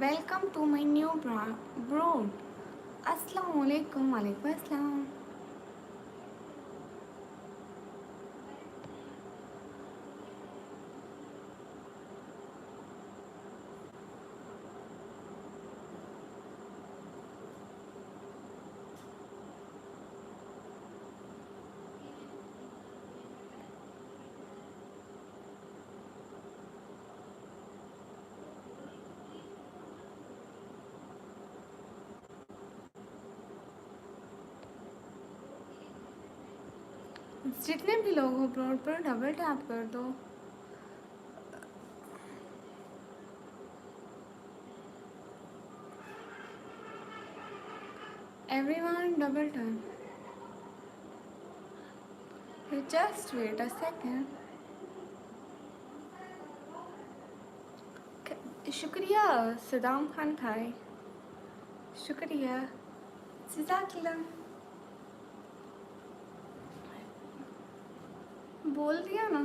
Welcome to my new broad. Assalamu alaikum. Walaikum assalam. जितने भी लोग हो ब्रोड पर डबल टैप कर दो. Everyone double tap. Just wait a second. शुक्रिया सदाम खान भाई. शुक्रिया. जज़ाकल्लाह. बोल दिया ना.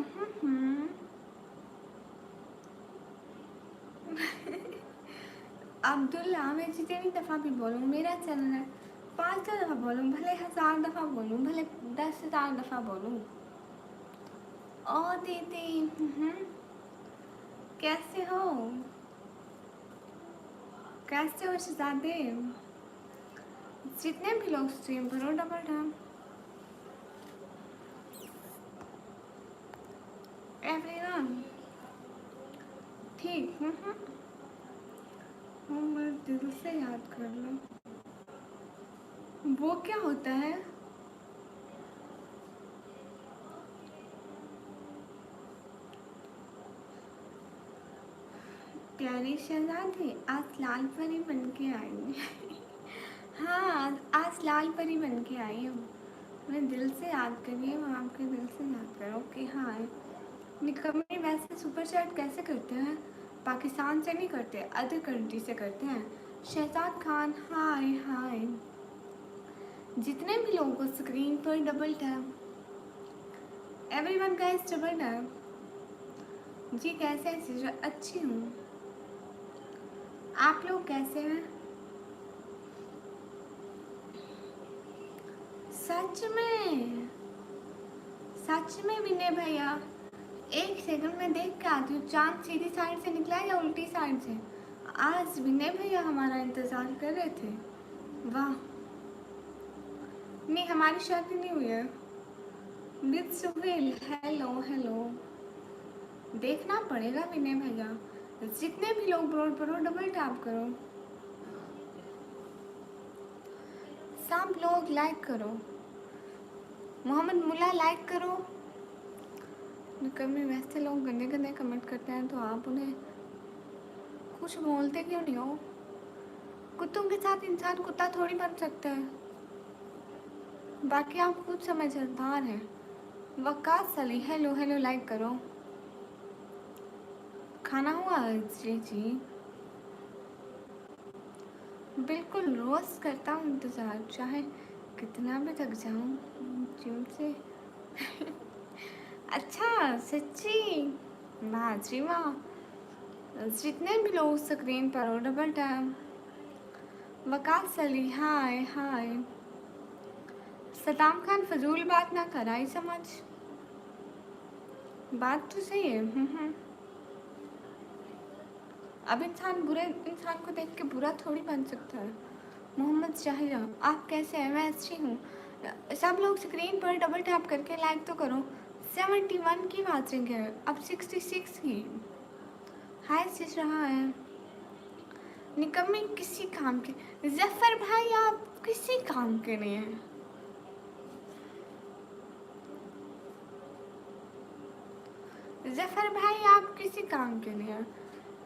अब्दुल्ला, मैं जितनी दफ़ा भी बोलूँ मेरा चैनल है. 500 दफ़ा बोलूँ, भले 1000 दफ़ा बोलूँ, भले 10,000 दफ़ा बोलूँ. ओ दीदी, कैसे हो? कैसे हो शहजादे? जितने भी लोग स्ट्रीम करो डबल टैप. एवरीवन ठीक. मैं दिल से याद कर लो. वो क्या होता है? प्यारी शहजादी आज लाल परी बन के आई. हाँ, आज लाल परी बन के आई हूँ. मैं दिल से याद करिए, मैं आपके दिल से याद करो कि हाँ. निकम्मे वैसे सुपर चैट कैसे करते हैं? पाकिस्तान से नहीं करते, अदर कंट्री से करते हैं. शहजाद खान हाय हाय. जितने भी लोगों को स्क्रीन पर double tap. Everyone guys double tap. जी कैसे हैं? अच्छी हूँ. आप लोग कैसे हैं? सच में विनय भैया, एक सेकंड में देख के आती हूँ. चांद सीधी साइड से निकला या उल्टी साइड से? आज विनय भैया हमारा इंतजार कर रहे थे. वाह. नहीं, हमारी शादी नहीं हुई है. With Suhail hello hello. देखना पड़ेगा विनय भैया. जितने भी लोग ब्रोड करो डबल टैप करो. सब लोग लाइक करो. मोहम्मद मुल्ला लाइक करो. कभी वैसे लोग गंदे गंदे कमेंट करते हैं तो आप उन्हें कुछ बोलते क्यों नहीं हो? कुत्तों के साथ इंसान कुत्ता थोड़ी बन सकता है. बाकी आप खुद समझदार हैं. Waqas Ali hello hello like करो. खाना हुआ? जी बिल्कुल रोज़ करता हूँ इंतज़ार, चाहे कितना भी थक जाऊँ जिम से. अच्छा सच्ची? वाह जी वाह. जितने भी लोग स्क्रीन पर हो डबल टैप. वकास अली हाय हाय. सदाम खान फजूल बात ना कराई समझ. बात तो सही है. अब इंसान बुरे इंसान को देख के बुरा थोड़ी बन सकता है. मोहम्मद शाहिरा आप कैसे हैं? मैं अच्छी हूँ. सब लोग स्क्रीन पर डबल टैप करके लाइक तो करो. 71 की वाचिंग है, अब 66 की. हाय सिस रहा है. निकम्मे किसी काम के. जफर भाई आप किसी काम के नहीं हैं. जफर भाई आप किसी काम के नहीं हैं.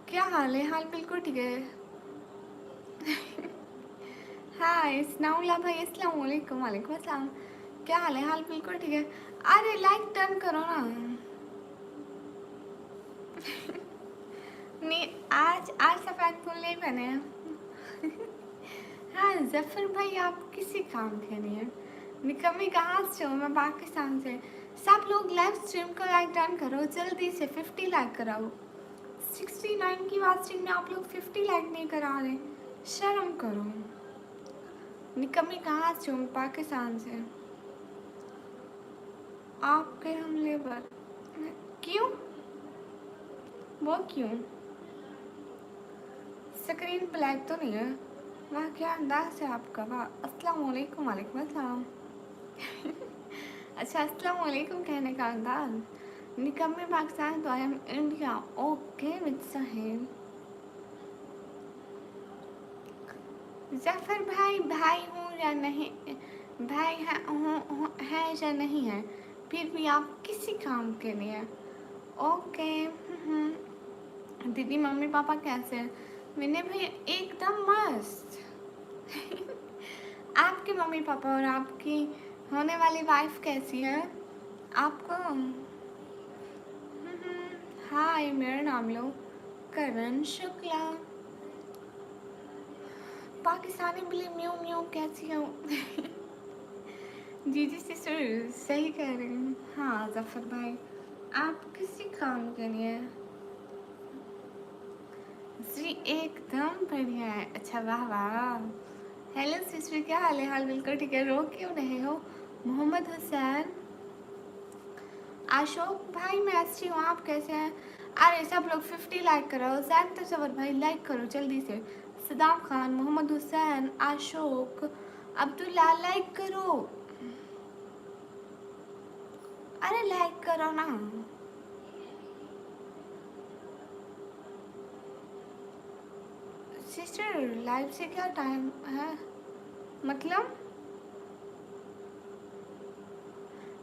क्या हाल है? हाल बिल्कुल ठीक है. हाय स्नाउला भाई अस्सलाम वालेकुम. वालेकुम अस्सलाम. क्या हाल है? हाल बिल्कुल ठीक है. अरे लाइक टर्न करो ना. नहीं, आज सफ़ेद फूल नहीं पहने हैं. हाँ जफर भाई आप किसी काम के नहीं हैं. निकम्मी कहाँ से हो? मैं पाकिस्तान से. सब लोग लाइव स्ट्रीम को लाइक टर्न करो जल्दी से. 50 लाइक कराओ. 69 की वाचिंग में आप लोग 50 लाइक नहीं करा रहे, शर्म करो। निकम्मी कहाँ से हूँ? पाकिस्तान से। आपके हमले पर क्यों? वो क्यों? स्क्रीन ब्लैक तो नहीं है? वाह क्या अंदाज है आपका, वाह। अस्सलाम वालेकुम। वालेकुम अस्सलाम। अच्छा अस्सलाम वालेकुम कहने का अंदाज। निकम्मे पाकिस्तान तो I am India. Okay with Sahil. Zafar भाई भाई हूँ या नहीं, भाई है या नहीं है, फिर भी आप किसी काम के लिए। ओके। दीदी मम्मी पापा कैसे हैं? मैंने भाई एकदम मस्त। आपके मम्मी पापा और आपकी होने वाली वाइफ कैसी है आपको? हाय मेरा नाम लो करण शुक्ला। पाकिस्तानी बिल्ली म्यू म्यू कैसी हो? जी जी सिस्टर सही कह रही हूँ। हाँ जफर भाई आप किसी काम के लिए जी एकदम बढ़िया है। अच्छा वाह वाह। हेलो सिस्टर क्या हाल है? हाल बिल्कुल ठीक है। रो क्यों रहे हो? मोहम्मद हुसैन। अशोक भाई मैं अच्छी हूँ, आप कैसे हैं? अरे सब लोग 50 लाइक करो। हुसैन तो सबर भाई लाइक करो जल्दी से। सदाम खान, मोहम्मद हुसैन, अशोक, अब्दुल्ला लाइक करो। अरे लाइक करो ना। सिस्टर लाइव से क्या टाइम है मतलब?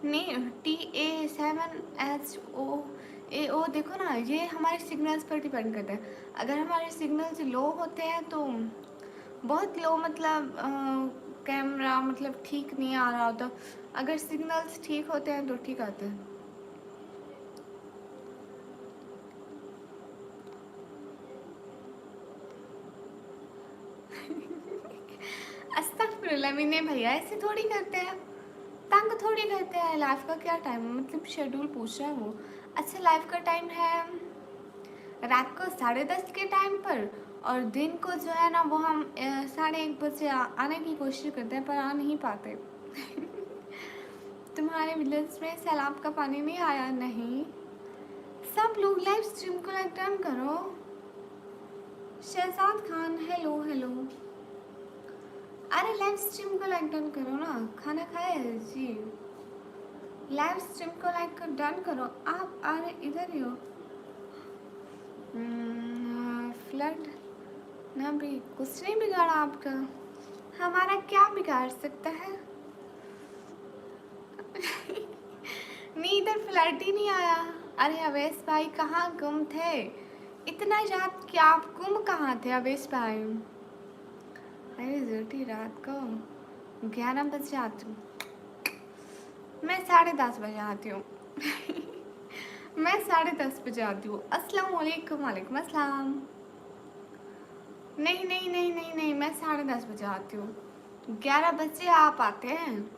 नहीं TA7SOAO देखो ना, ये हमारे सिग्नल्स पर डिपेंड करता है। अगर हमारे सिग्नल्स लो होते हैं तो बहुत लो मतलब कैमरा मतलब ठीक नहीं आ रहा होता। अगर सिग्नल्स ठीक होते हैं तो ठीक आते हैं। अस्तगफुरुल्लाह मिन्ने भैया ऐसे थोड़ी करते हैं, तंग थोड़ी करते हैं। लाइफ का क्या टाइम है मतलब शेड्यूल पूछ रहा है वो। अच्छा लाइफ का टाइम है रात को 10:30 के टाइम पर, और दिन को जो है ना वो हम 1:30 बजे आने की कोशिश करते हैं पर आ नहीं पाते। तुम्हारे विलेज में सैलाब का पानी नहीं आया? नहीं। सब लोग लाइव स्ट्रीम को लाइक डन करो। Shahzad Khan hello hello. अरे लाइव स्ट्रीम को लाइक डन करो ना। खाना खाया है जी? लाइव स्ट्रीम को लाइक कर डन करो आप। अरे इधर ही हो। फ्लड ना भी कुछ नहीं बिगाड़ा आपका, हमारा क्या बिगाड़ सकता है? नहीं इधर फ्लड ही नहीं आया। अरे अवेश भाई कहाँ गुम थे? इतना याद कि आप गुम कहाँ थे अवेश भाई? अरे झूठी रात को 11 बजे आती हूँ मैं, 10:30 बजे आती हूँ। मैं 10:30 बजे आती हूँ। अस्सलाम वालेकुम। वालेकुम अस्सलाम। नहीं नहीं नहीं नहीं नहीं मैं 10:30 बजे आती हूँ। 11 बजे आप आते हैं।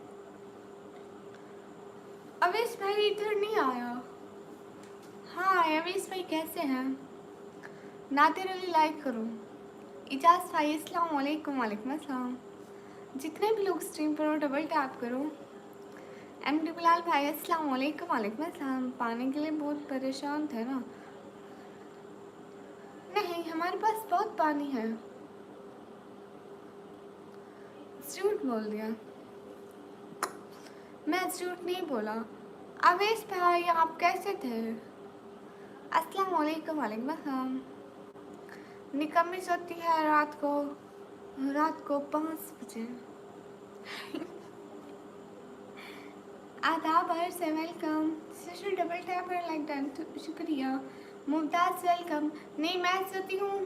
अवेश भाई इधर नहीं आया। हाँ अवेश भाई कैसे हैं? नादिर अली लाइक करो। इजाज़ भाई अस्सलाम वालेकुम। वालेकुम अस्सलाम। जितने भी लोग स्ट्रीम पर हो डबल टैप करो। एमडी बिलाल भाई अस्सलाम वालेकुम। वालेकुम अस्सलाम। पानी के लिए बहुत परेशान थे ना? नहीं हमारे पास बहुत पानी है। झूठ बोल दिया। मैं झूठ नहीं बोला। अवेश भाई आप कैसे थे? अस्सलाम वालेकुम। वालेकुम अस्सलाम। निकम्मी सोती है रात को 5 बजे। आदाब हर से वेलकम। सिस्टर डबल टैप और लाइक डन तो शुक्रिया। मुमताज़ वेलकम। नहीं मैं सोती हूँ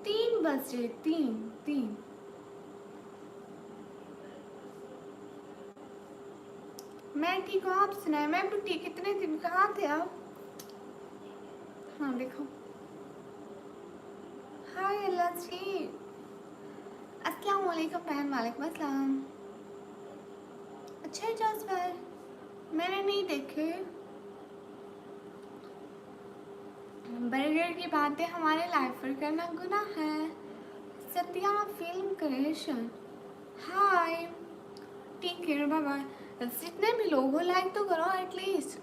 3 बजे। 3 मैं ठीक हूँ, आप सुनाए? मैं भी ठीक। कितने दिन कहाँ थे आप? हाँ देखो। हाय अल्लाह जी। अस्सलाम वालेकुम बहन। वालेकुम अस्सलाम। अच्छा इजाज़ भाई मैंने नहीं देखे। बर्गर की बातें हमारे लाइफ पर करना गुनाह है। सत्या फिल्म क्रिएशन, हाय, टेक केयर, बाय बाय। जितने भी लोग हो लाइक तो करो एटलीस्ट।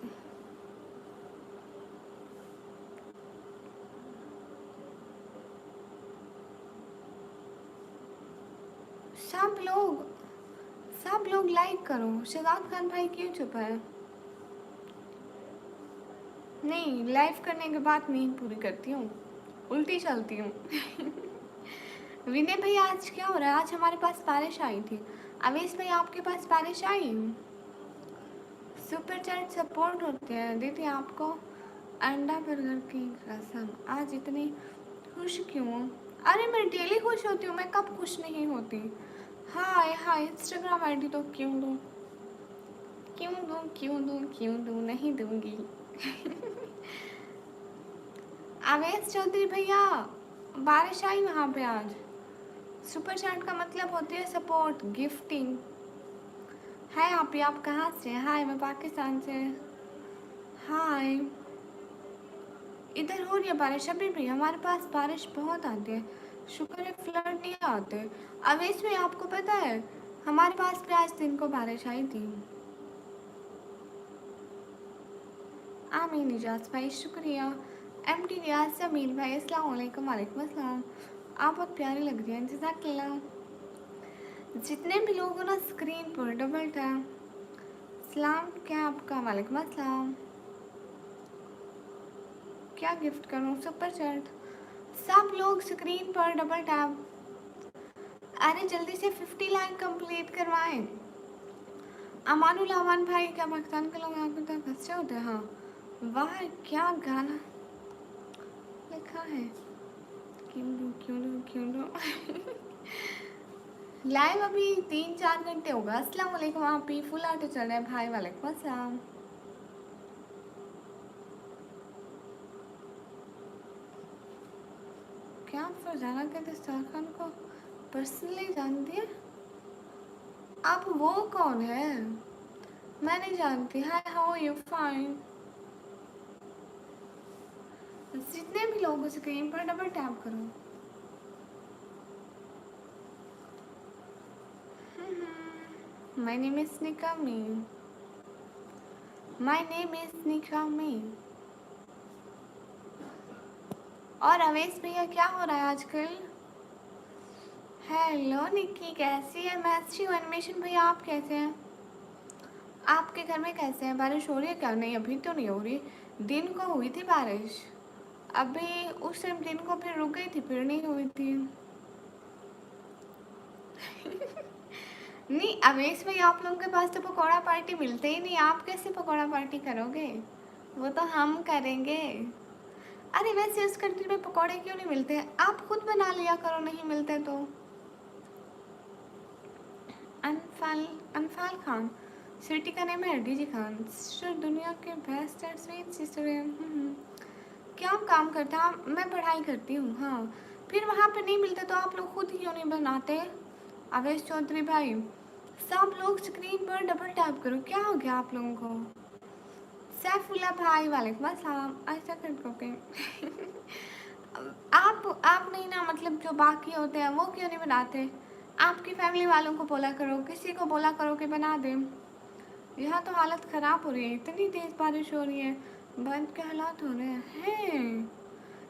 सब लोग लाइक करो। शहजाद खान भाई क्यों चुप है? नहीं, लाइव करने के बाद मैं ही पूरी करती हूँ, उल्टी चलती हूँ। विनय भाई आज क्या हो रहा है? आज हमारे पास बारिश आई थी। अवेश भाई आपके पास बारिश आई? सुपर चैट सपोर्ट होते हैं। दीदी आपको अंडा बर्गर की कसम, आज इतनी खुश क्यों हूँ? अरे मैं डेली खुश होती हूँ, मैं कब खुश नहीं होती? हाय हाय, इंस्टाग्राम आईडी तो क्यों दूँ? क्यों दूँ, नहीं दूंगी। अवेश चौधरी भैया, बारिश आई वहाँ पे आज। सुपर चैट का मतलब होती है सपोर्ट, गिफ्टिंग। हाय आप कहाँ से? हाय, मैं पाकिस्तान से। हाय, इधर हो रही है बारिश अभी भी। हमारे पास बारिश बहुत आती है, शुक्र है फ्लड नहीं आते। अवेश में आपको पता है हमारे पास भी आज दिन को बारिश आई थी। आमीन इजाज भाई शुक्रिया। एम टी रियाज जमील भाई अस्सलाम वालेकुम। वालेकुम अस्सलाम। आप बहुत प्यारी लग रही हैं, जज़ाकल्लाह। जितने भी लोग हो ना स्क्रीन पर डबल टैप। सलाम क्या आपका? वालेकुम अस्सलाम। क्या गिफ्ट करूं? Super chat. सब लोग स्क्रीन पर डबल टैप। अरे जल्दी से 50 लाइन कंप्लीट करवाएं। अमानुल अमान भाई, क्या पाकिस्तान के लोग यहाँ पे तक अच्छे होते हैं? हाँ, वाह क्या गाना लिखा है। क्यों दो लाइव अभी 3-4 घंटे होगा। अस्सलाम वालेकुम। आप भी फुल आटे चल रहे हैं भाई? वालेकुम अस्सलाम। क्या आप फरजाना के दस्तार खान को पर्सनली जानती है? आप वो कौन है? मैं नहीं जानती। हाय, हाउ आर यू? फाइन। जितने भी लोग स्क्रीन पर डबल टैप करो। माय नेम इज निकामी। माय नेम इज निकामी। और अवेश भैया क्या हो रहा है आजकल? हेलो निक्की, कैसी है? मैं अच्छी हूँ। एनिमेशन भैया आप कैसे हैं? आपके घर में कैसे हैं? बारिश हो रही है क्या? नहीं, अभी तो नहीं हो रही। दिन को हुई थी बारिश, अभी उस टाइम दिन को फिर रुक गई थी, फिर नहीं हुई थी। नहीं अवेश भाई, आप लोगों के पास तो पकौड़ा पार्टी मिलते ही नहीं, आप कैसे पकौड़ा पार्टी करोगे? वो तो हम करेंगे। अरे वैसे उस कंट्री में पकौड़े क्यों नहीं मिलते? आप खुद बना लिया करो, नहीं मिलते तो। अनफाल अनफाल खान, सिटी का नेम है डीजी खान। सिस्टर दुनिया के बेस्ट एंड स्वीट सिस्टर है। क्या आप काम करते हैं? मैं पढ़ाई करती हूँ। हाँ, फिर वहाँ पे नहीं मिलते तो आप लोग खुद क्यों नहीं बनाते? अवेश चौधरी भाई, सब लोग स्क्रीन पर डबल टैप करो। क्या हो गया आप लोगों को? सैफुल्ला भाई, वालेकुम अस्सलाम। ऐसा कर आप नहीं ना, मतलब जो बाकी होते हैं वो क्यों नहीं बनाते? आपकी फैमिली वालों को बोला करो, किसी को बोला करो कि बना दे। यहाँ तो हालत ख़राब हो रही है, इतनी तेज़ बारिश हो रही है, बंद के हालात हो रहे हैं।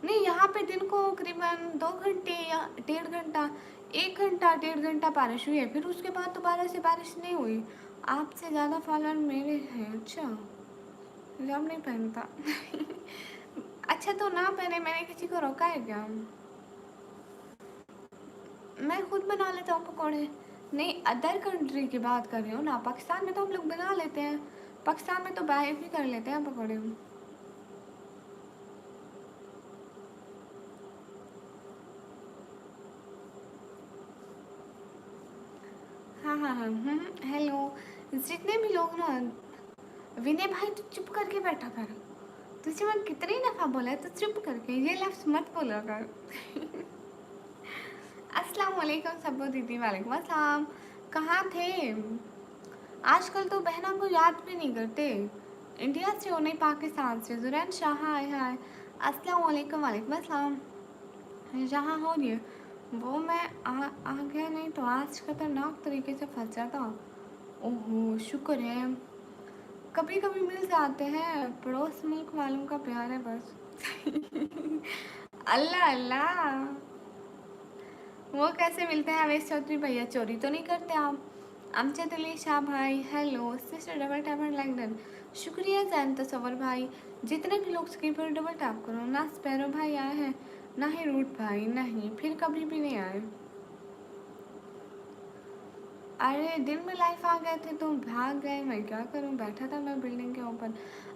नहीं, यहाँ पे दिन को करीबन 2 घंटे या 1.5 घंटा, 1 घंटा 1.5 घंटा बारिश हुई है, फिर उसके बाद दोबारा से बारिश नहीं हुई। आपसे ज़्यादा फॉलोअर मेरे हैं। अच्छा, जब नहीं पहनता। अच्छा तो ना पहने, मैंने किसी को रोका है क्या? मैं खुद बना लेता हूँ पकौड़े। नहीं, अदर कंट्री की बात कर रही हूँ ना, पाकिस्तान में तो हम लोग बना लेते हैं। पाकिस्तान में तो बाहर भी कर लेते हैं पकौड़े। हाँ, हेलो। जितने भी लोग ना, विनय भाई तो चुप करके बैठा कर। तुझे मैं कितनी दफ़ा बोला है तो चुप करके ये लफ्ज़ मत बोला कर। अस्सलाम वालेकुम सबो दीदी। वालेकुम अस्सलाम। कहाँ थे? आजकल तो बहनों को याद भी नहीं करते। इंडिया से हो नहीं पाकिस्तान से। जुरैन शाह, हाय हाय। अस्सलाम वालेकुम। वालेकुम अस्सलाम। जहाँ हो रही है वो मैं आ गया, नहीं तो आज खतरनाक तरीके से फंस जाता। ओहो शुक्र है कभी कभी मिल जाते हैं, पड़ोस मुल्क वालों का प्यार है बस। अल्लाह अल्लाह, वो कैसे मिलते हैं अवैस चौधरी भैया? चोरी तो नहीं करते आप? अमजद अली शाह भाई hello, sister double tap and like done. शुक्रिया जैन तसवर भाई। जितने भी लोग स्क्रीन पर डबल टैप करो ना, स्पैरो भाई आए हैं ना ही रूट भाई, नहीं फिर कभी भी नहीं आए। अरे दिन में लाइफ आ गए थे तो भाग गए, मैं क्या करूं, बैठा था मैं बिल्डिंग के ऊपर।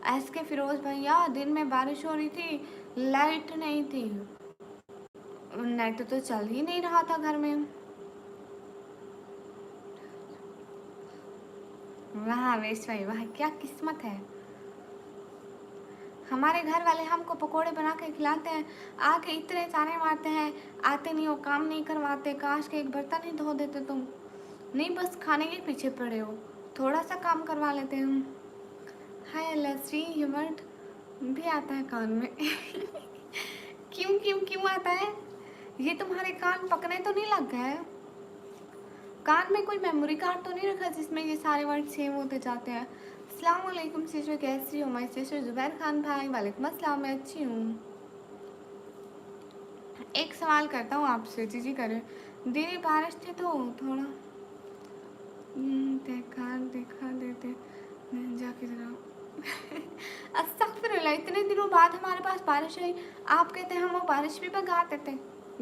एस के फिरोज भैया दिन में बारिश हो रही थी, लाइट नहीं थी, नेट तो चल ही नहीं रहा था घर में। वाह वेश भाई वाह, क्या किस्मत है। हमारे घर वाले हमको पकोड़े बना के खिलाते हैं, आके इतने ताने मारते हैं, आते नहीं हो, काम नहीं करवाते, काश के एक बर्तन ही धो देते तुम, नहीं बस खाने के पीछे पड़े हो, थोड़ा सा काम करवा लेते हैं हम। हाय लस्सी ह्यूमर भी आता है कान में। क्यों क्यों क्यों आता है? ये तुम्हारे कान पकने तो नहीं लग गए? कान में कोई मेमोरी कार्ड तो नहीं रखा जिसमें ये सारे वर्ड सेव होते जाते हैं? अस्सलाम वालेकुम सिस्टर, कैसी हो माय सिस्टर? जुबैर खान भाई वालेकुम अस्सलाम, मैं अच्छी हूँ। एक सवाल करता हूँ आपसे, जी जी करें। दिन बारिश थी तो थोड़ा देखा देखा देते जाके जरा। अस्तगफिरुल्लाह, इतने दिनों बाद हमारे पास बारिश आई, आप कहते हैं हम वो बारिश भी भगाते थे,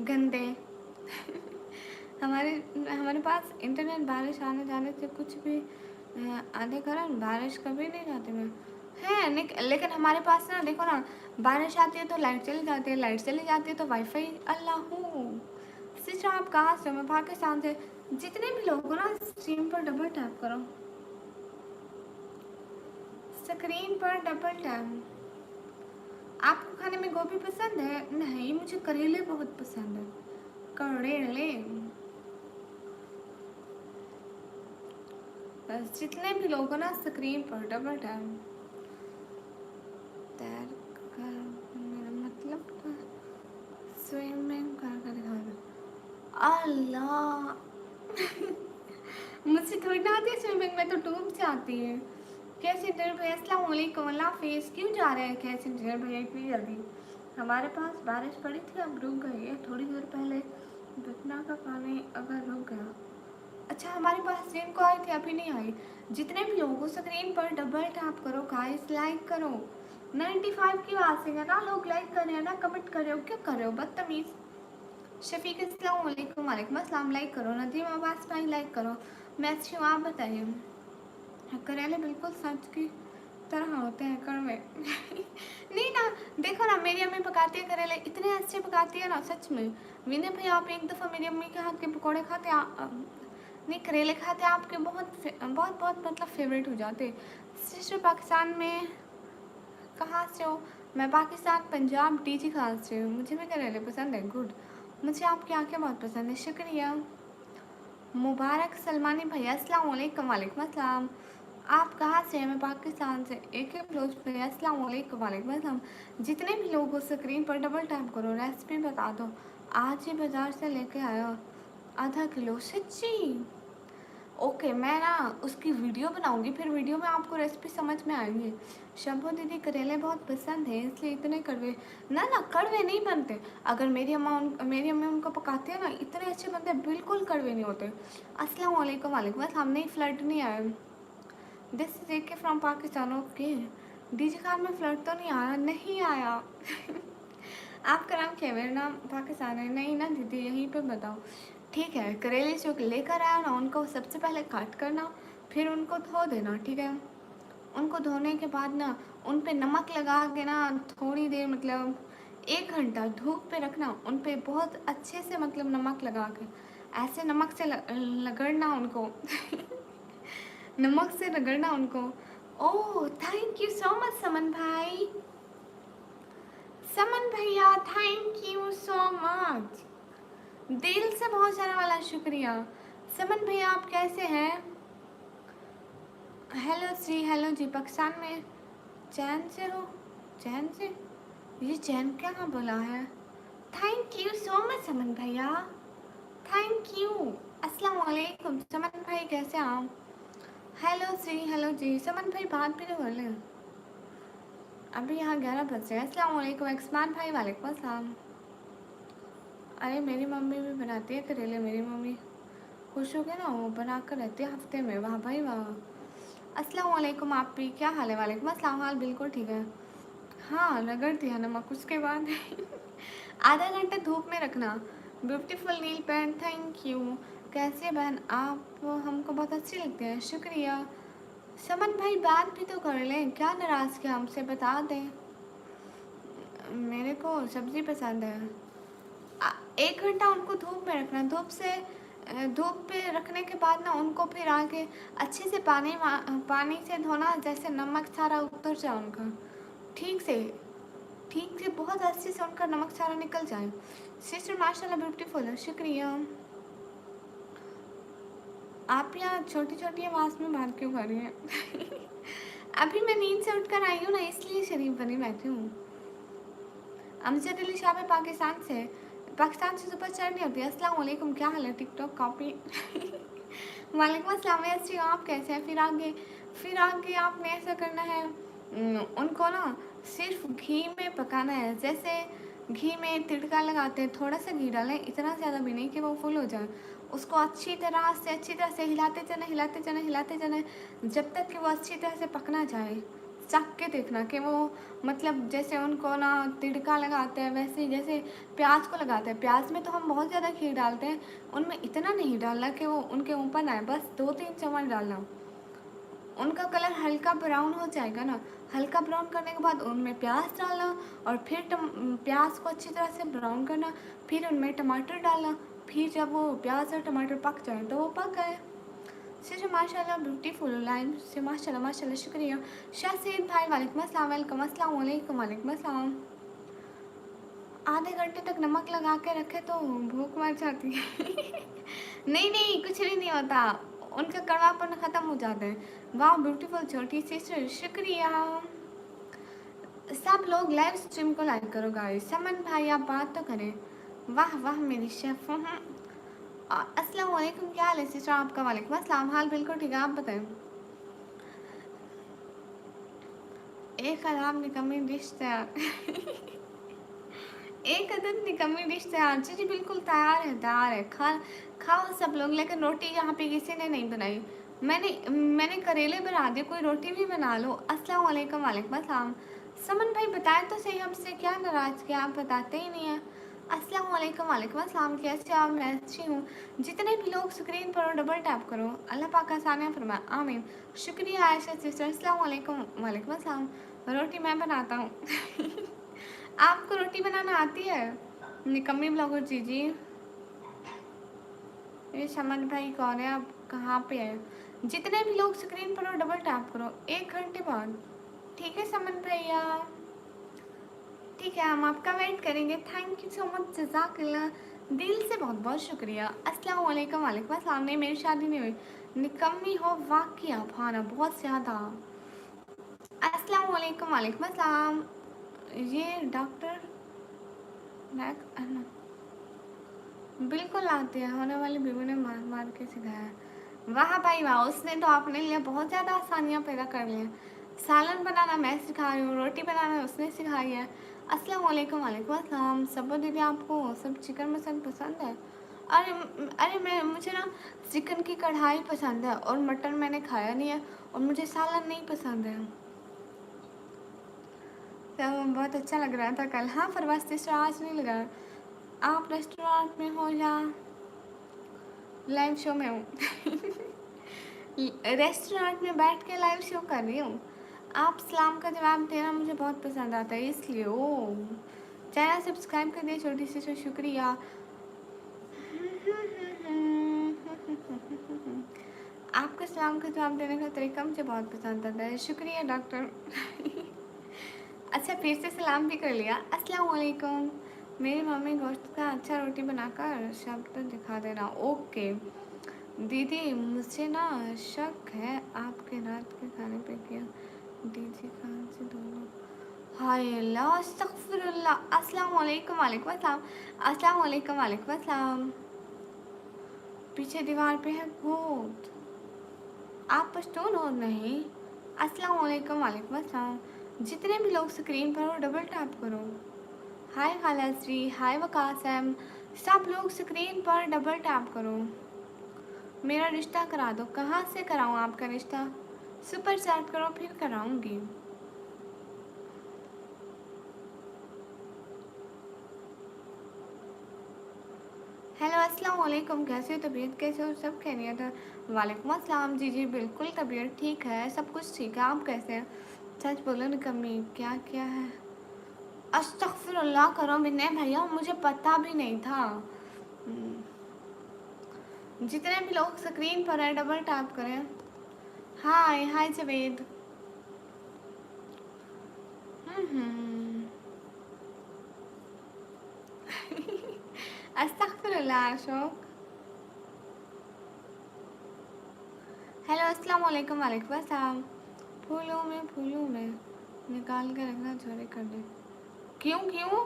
गंदे। हमारे हमारे पास इंटरनेट बारिश आने जाने से कुछ भी आधे कारण बारिश कभी नहीं जाती मैं है, लेकिन हमारे पास ना देखो ना, बारिश आती है तो लाइट चली जाती है, लाइट चली जाती है तो वाईफाई। अल्लाह सिस्टर आप कहाँ से हो? मैं पाकिस्तान से। जितने भी लोग हो ना स्क्रीन पर डबल टैप करो, स्क्रीन पर डबल टैप। आपको खाने में गोभी पसंद है? नहीं मुझे करेले बहुत पसंद है, करेले। बस जितने भी लोग हो ना स्क्रीन पर डबल टैप। तैर कर मेरा मतलब था स्विमिंग कर कर दिखा। अल्लाह। मुझसे थोड़ी ना आती है स्विमिंग में, तो डूब जाती है। कैसे डर भैया? अस्सलाम वालेकुम, अल्लाह हाफिज़। क्यों जा रहे हैं कैसे डर भैया इतनी जल्दी? हमारे पास बारिश पड़ी थी, अब रुक गई है थोड़ी देर पहले। घटना का पानी अगर रुक गया। अच्छा हमारे पास दिन को आई थी, अभी नहीं आई। जितने भी लोगों स्क्रीन पर डबल टैप करो गाइस, लाइक करो। 95 की बात है ना, लोग लाइक कर रहे हैं ना, कमेंट कर रहे हो, क्यों कर रहे हो बदतमीज़? शफीक अस्सलाम वालेकुम, वालेकुम अस्सलाम, लाइक करो। नदीम अब्बास भाई लाइक करो। मैं अच्छी हूँ, आप बताइए। करेले बिल्कुल सच की तरह होते हैं कड़वे। नहीं ना, देखो ना मेरी अम्मी पकाती है करेले, इतने अच्छे पकाती है ना सच में। विनय भाई आप एक दफ़ा मेरी अम्मी के हाथ के पकौड़े खाते नहीं करेले खाते, आपके बहुत बहुत बहुत मतलब फेवरेट हो जाते। सिस्टर पाकिस्तान में कहाँ से हो? मैं पाकिस्तान पंजाब डीजी खास से हूँ। मुझे भी करेले पसंद है, गुड। मुझे आपकी आंखें बहुत पसंद है, शुक्रिया। मुबारक सलमानी भैया अस्सलाम वालेकुम, वालेकुम अस्सलाम। आप कहाँ से हैं? मैं पाकिस्तान से। एक ही ब्लाउज भैया अस्सलाम वालेकुम, वालेकुम अस्सलाम। जितने भी लोग हो स्क्रीन पर डबल टैप करो, रेसिपी बता दो। आज ही बाज़ार से लेके आया आधा किलो, सच्ची? ओके मैं ना उसकी वीडियो बनाऊंगी, फिर वीडियो में आपको रेसिपी समझ में आएंगी। शंभू दीदी करेले बहुत पसंद है इसलिए इतने कड़वे। ना ना कड़वे नहीं बनते, अगर मेरी अम्मा उनको पकाती है ना, इतने अच्छे बनते हैं, बिल्कुल कड़वे नहीं होते। अस्सलाम वालेकुम, वालेकुम अस्सलाम। नहीं फ्लड नहीं आया। दिस इज ए के from Pakistan, okay. DG Khan में फ्लड तो नहीं आया, नहीं आया। आपका नाम क्या है? मेरा नाम पाकिस्तान है। नहीं ना दीदी, यहीं पे बताओ। ठीक है, करेले जो लेकर आया ना, उनको सबसे पहले काट करना, फिर उनको धो देना, ठीक है। उनको धोने के बाद ना उन पे नमक लगा के ना थोड़ी देर मतलब 1 घंटा धूप पे रखना, उन पे बहुत अच्छे से मतलब नमक लगा के, ऐसे नमक से रगड़ना उनको। नमक से रगड़ना उनको। Oh thank you so much Saman भाई, समन भैया थैंक यू सो मच, दिल से बहुत सारा वाला शुक्रिया। समन भैया आप कैसे हैं? हेलो श्री, हेलो जी। पाकिस्तान में चैन से हो? चैन से ये चैन क्या बोला है? थैंक यू सो मच समन भैया, थैंक यू। अस्सलाम वालेकुम समन भाई, कैसे हैं आप? हेलो जी, हेलो जी। समन भाई बात भी तो बोले, अभी यहाँ 11 बजे। अस्सलाम वालेकुम एक्समान भाई, वालेकुम अस्सलाम। अरे मेरी मम्मी भी बनाती है करेले, मेरी मम्मी खुश हो गए ना, वो बना कर रहती है हफ्ते में। वाह भाई वाह। अस्सलाम वालेकुम, आप भी क्या हाल है? वालेकुम अस्सलाम, हाल बिल्कुल ठीक है। हाँ रगड़ दिया नमक, उसके बाद आधा घंटा धूप में रखना। Beautiful nail paint, thank you. कैसे बहन आप? हमको बहुत अच्छी लगती है, शुक्रिया। समन भाई बात भी तो कर लें, क्या नाराज़ किया हमसे, बता दें। मेरे को सब्ज़ी पसंद है। 1 घंटा उनको धूप में रखना, धूप पे रखने के बाद ना उनको फिर आके अच्छे से पानी से धोना, जैसे नमक सारा उतर जाए उनका, ठीक से बहुत अच्छे से उनका नमक सारा निकल जाए। सिस्टर माशाल्लाह ब्यूटीफुल है, शुक्रिया। आप यहाँ छोटी छोटी आवाज़ में बात क्यों कर रही हैं? अभी मैं नींद से उठकर आई हूँ ना, इसलिए शरीफ बनी बैठी हूँ। अमजद अली शाह है पाकिस्तान से सुपर चैट नहीं होती। अस्सलाम वालेकुम, क्या हाल है? TikTok copy. वालेकुम अस्सलाम, मैं अच्छी हूँ, आप कैसे हैं? फिर आगे आपने ऐसा करना है, उनको ना सिर्फ घी में पकाना है, जैसे घी में तिड़का लगाते हैं, थोड़ा सा घी डालें, इतना ज़्यादा भी नहीं कि वो फुल हो जाए। उसको अच्छी तरह से हिलाते जाना जब तक कि वो अच्छी तरह से पक ना जाए। चख के देखना कि वो, मतलब जैसे उनको ना तिड़का लगाते हैं वैसे ही जैसे प्याज को लगाते हैं। प्याज में तो हम बहुत ज़्यादा घी डालते हैं, उनमें इतना नहीं डालना कि वो उनके ऊपर आए, बस 2-3 चम्मच डालना। उनका कलर हल्का ब्राउन हो जाएगा ना, हल्का ब्राउन करने के बाद उनमें प्याज डालना, और फिर प्याज को अच्छी तरह से ब्राउन करना, फिर उनमें टमाटर डालना। फिर जब वो प्याज और टमाटर पक जाए तो वो पक गए। सिर्फ माशाल्लाह ब्यूटीफुल लाइन से, माशाल्लाह माशाल्लाह, शुक्रिया। शाह सैद भाई वालेकुम अस्सलाम, वेलकम, अस्सलाम वालेकुम, वालेकुम अस्सलाम। आधे घंटे तक नमक लगा के रखे तो भूख मर जाती है। नहीं नहीं, कुछ भी नहीं होता, उनका कड़वापन ख़त्म हो जाता है। वाह ब्यूटीफुल छोटी सिस्टर, शुक्रिया। सब लोग लाइव स्ट्रीम को लाइक करो गाइस। समन भाई आप बात तो करें। वाह वाह मेरी शेफ। अस्सलाम वालेकुम, क्या हाल है सिस्टर आपका? वालेकुम अस्सलाम, हाल बिल्कुल ठीक है, आप बताएं। एक खराब निकम्मी डिश तैयार। एक अदद निकम्मी डिश तैयार। जी जी बिल्कुल तैयार है। खाओ सब लोग, लेकिन रोटी यहाँ पे किसी ने नहीं बनाई। मैंने करेले बना दिए, कोई रोटी भी बना लो। अस्सलाम वालेकुम, वालेकुम अस्सलाम। समन भाई बताए तो सही, हमसे क्या नाराज़ किया, आप बताते ही नहीं हैं। अस्सलाम वालेकुम, वालेकुम अस्सलाम, कैसे आप? मैं अच्छी हूँ। जितने भी लोग स्क्रीन पर हो डबल टैप करो, अल्लाह पाक आसानियाँ फरमाए, आमीन। शुक्रिया आयशा सिस्टर, अस्सलाम वालेकुम, वालेकुम अस्सलाम। रोटी मैं बनाता हूँ। आपको रोटी बनाना आती है? निकम्मी ब्लॉगर जी जी। ये समन भाई कौन है? आप कहाँ पे है? जितने भी लोग स्क्रीन पर हो डबल टैप करो, 1 घंटे बाद। ठीक है समन भैया, ठीक है, हम आपका वेट करेंगे। थैंक यू सो मच, जज़ाकल्लाह, दिल से बहुत बहुत शुक्रिया। अस्सलाम वालेकुम, वालेकुम अस्सलाम। नहीं मेरी शादी नहीं हुई। निकम्मी हो वाकई आप, हाँ ना, बहुत ज़्यादा। अस्सलाम वालेकुम, वालेकुम अस्सलाम। ये डॉक्टर बिल्कुल आती है, होने वाली बीवी ने मार मार के सिखाया। वाह भाई वाह, उसने तो अपने लिए बहुत ज़्यादा आसानियाँ पैदा कर ली हैं। सालन बनाना मैं सिखा रही हूँ, रोटी बनाना उसने सिखाई है। अस्सलाम वालेकुम, वालेकुम अस्सलाम। सबो दीदी आपको सब चिकन मटन पसंद है? अरे मुझे ना चिकन की कढ़ाई पसंद है, और मटन मैंने खाया नहीं है, और मुझे सालन नहीं पसंद है। तो बहुत अच्छा लग रहा था कल। हाँ फरवास सिस्टर, आज नहीं लगा। आप रेस्टोरेंट में हो या लाइव शो में हूँ? रेस्टोरेंट में बैठ के लाइव शो कर रही हूँ। आप सलाम का जवाब देना मुझे बहुत पसंद आता है, इसलिए। ओ चैनल सब्सक्राइब कर दिए छोटी सी, तो शुक्रिया। आपका सलाम का जवाब देने का तरीका मुझे बहुत पसंद आता है, शुक्रिया डॉक्टर। अच्छा फिर से सलाम भी कर लिया। अस्सलाम वालेकुम। मेरी मम्मी गोश्त का अच्छा रोटी बनाकर शब्द दिखा देना। ओके दीदी, मुझे ना शक है आपके रात के खाने पे किया। डीजे खान से दोनों। हाय अल्लाह, अस्तगफिरुल्लाह। अस्सलाम वालेकुम, वालेकुम अस्सलाम। अस्सलाम वालेकुम, वालेकुम अस्सलाम। पीछे दीवार पे है भूत। आप पश्तून हो? नहीं। अस्सलाम वालेकुम, वालेकुम अस्सलाम। जितने भी लोग स्क्रीन पर हो डबल टैप करो। हाय खाला श्री, हाय वकासम। सब लोग स्क्रीन पर डबल टैप करो। मेरा रिश्ता करा दो। कहाँ से कराऊँ आपका रिश्ता? सुपर चैट करो फिर कराऊंगी। हेलो अस्सलाम वालेकुम, कैसे हो? तबीयत कैसे हो? सब खैरियत है? वालेकुम अस्सलाम। जी जी बिल्कुल, तबीयत ठीक है, सब कुछ ठीक है। आप कैसे हैं? सच बोलो ना कमी, क्या क्या है? अस्तगफिरुल्लाह करो विनय भैया, मुझे पता भी नहीं था। जितने भी लोग स्क्रीन पर है डबल टैप करें। हाय हाय जवेद। हम्म। अस्तगफिरुल्लाह अशोक। हेलो अस्सलाम वालेकुम, वालेकुम अस्सलाम। फूलों में निकाल के रखना, चोरी कर दे। क्यों क्यों?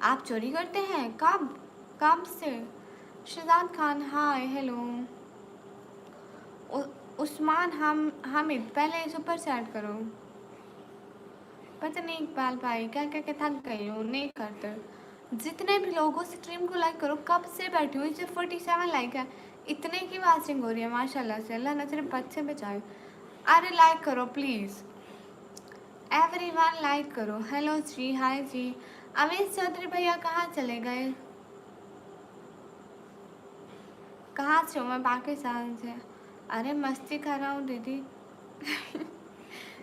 आप चोरी करते हैं? कब? कब से? Shahzad Khan hi hello. उस्मान हामिद पहले सुपर चैट करो। पता नहीं इकबाल भाई क्या क्या क्या थक गई हूँ, नहीं करते। जितने भी लोगों स्ट्रीम को लाइक करो। कब से बैठी हुई, सिर्फ 47 लाइक है। इतने की वाचिंग हो रही है माशाल्लाह से, अल्लाह ना सिर्फ बच्चे बचाए। अरे लाइक करो प्लीज़, एवरीवन लाइक करो। हेलो जी, हाय जी। अमीर चौधरी भैया कहाँ चले गए? कहाँ से हो? मैं पाकिस्तान से। अरे मस्ती कर रहा हूँ दीदी।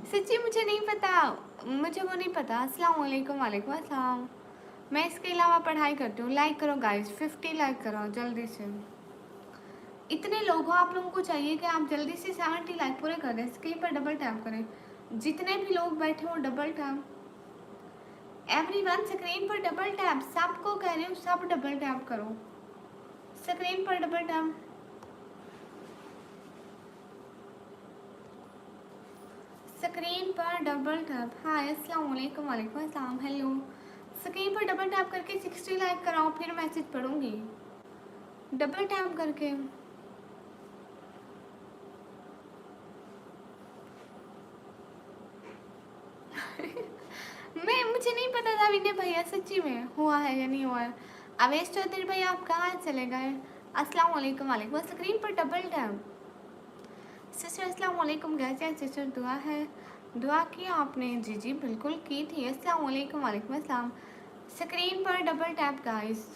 सच्ची मुझे नहीं पता, मुझे वो नहीं पता। अस्सलाम वालेकुम, वालेकुम अस्सलाम। मैं इसके अलावा पढ़ाई करती हूँ। लाइक करो गाइस, 50 लाइक करो जल्दी से। इतने लोग हो, आप लोगों को चाहिए कि आप जल्दी से 70 लाइक पूरे कर दें। स्क्रीन पर डबल टैप करें। जितने भी लोग बैठे हो डबल टैप। एवरीवन स्क्रीन पर डबल टैप, सबको कह रही हूँ, सब डबल टैप करो। स्क्रीन पर डबल टैप। स्क्रीन पर डबल टैप। हाय अस्सलाम वालेकुम, वालेकुम अस्सलाम। हेलो। स्क्रीन पर डबल टैप करके 60 लाइक कराओ, फिर मैसेज पढ़ूंगी। डबल टैप करके। मैं मुझे नहीं पता था विनय भैया सच्ची में हुआ है या नहीं हुआ है। अवेश चौधरी भैया आप कहाँ चले गए? अस्सलाम वालेकुम, वालेकुम। स्क्रीन पर डबल टैप। सिस्टर अस्सलाम वालेकुम, कैसे हैं सिस्टर? दुआ है, दुआ की आपने? जी जी बिल्कुल की थी। अस्सलाम वालेकुम, वालेकुम अस्सलाम। स्क्रीन पर डबल टैप गाइस।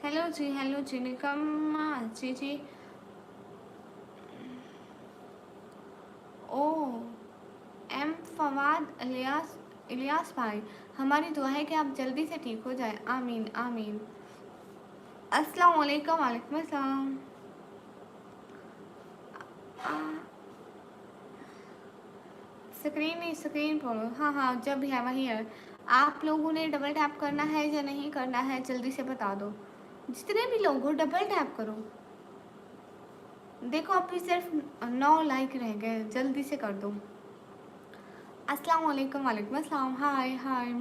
हेलो जी निकम्मा। जी जी। ओ एम फवाद इलियास, इलियास भाई, हमारी दुआ है कि आप जल्दी से ठीक हो जाए। आमीन आमीन। अस्सलाम वालेकुम, वालेकुम अस्सलाम। स्क्रीन नहीं, स्क्रीन पढ़ो। हाँ हाँ, जब भी है वही है। आप लोगों ने डबल टैप करना है या नहीं करना है जल्दी से बता दो। जितने भी लोग हो डबल टैप करो। देखो अभी सिर्फ 9 लाइक रह गए, जल्दी से कर दो। अस्सलाम वालेकुम, वालेकुम अस्सलाम। हाय हाय